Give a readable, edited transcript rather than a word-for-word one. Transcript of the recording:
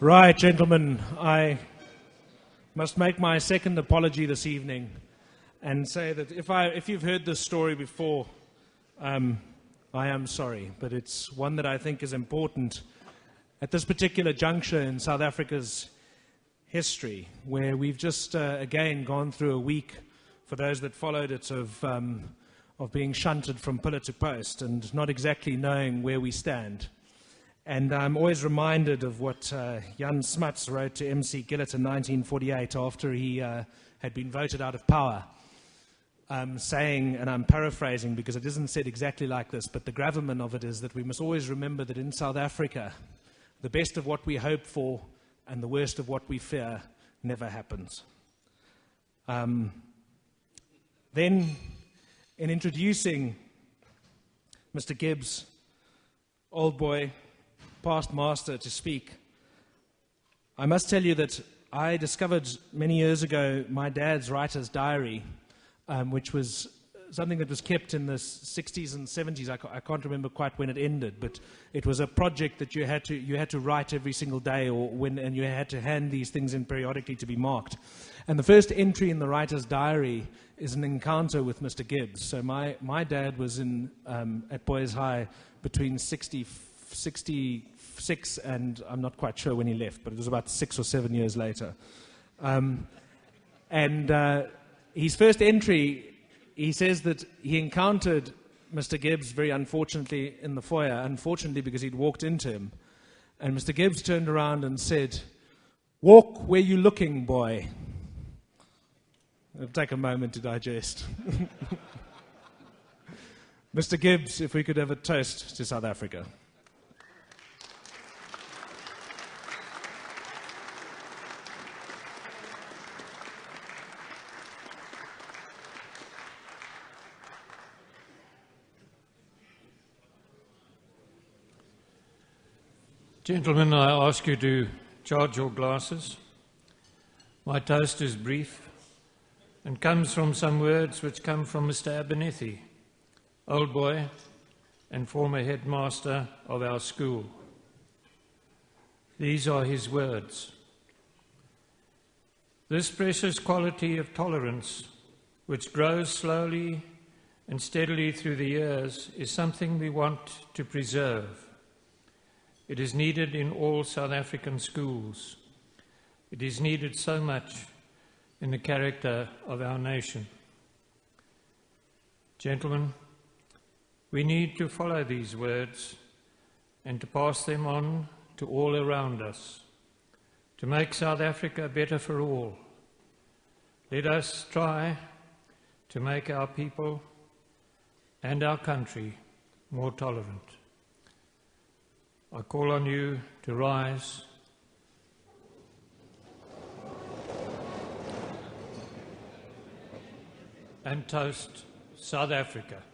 Right, gentlemen, I must make my second apology this evening and say that if you've heard this story before, I am sorry, but it's one that I think is important at this particular juncture in South Africa's history, where we've just again gone through a week, for those that followed it, of being shunted from pillar to post and not exactly knowing where we stand. And I'm always reminded of what Jan Smuts wrote to MC Gillett in 1948 after he had been voted out of power, saying, and I'm paraphrasing because it isn't said exactly like this, but the gravamen of it is that we must always remember that in South Africa, the best of what we hope for and the worst of what we fear never happens. Then, in introducing Mr. Gibbs, old boy, past master, to speak, I must tell you that I discovered many years ago my dad's writer's diary, which was something that was kept in the 60s and 70s. I can't remember quite when it ended, but it was a project that you had to write every single day, and you had to hand these things in periodically to be marked. And the first entry in the writer's diary is an encounter with Mr. Gibbs. So my dad was at Boys High between 66 and I'm not quite sure when he left, but it was about 6 or 7 years later. His first entry, he says that he encountered Mr. Gibbs very unfortunately in the foyer, unfortunately because he'd walked into him. And Mr. Gibbs turned around and said, "Walk where you looking, boy." It'll take a moment to digest. Mr. Gibbs, if we could have a toast to South Africa. Gentlemen, I ask you to charge your glasses. My toast is brief and comes from some words which come from Mr. Abernethy, old boy and former headmaster of our school. These are his words. This precious quality of tolerance, which grows slowly and steadily through the years, is something we want to preserve. It is needed in all South African schools. It is needed so much in the character of our nation. Gentlemen, we need to follow these words and to pass them on to all around us, to make South Africa better for all. Let us try to make our people and our country more tolerant. I call on you to rise and toast South Africa.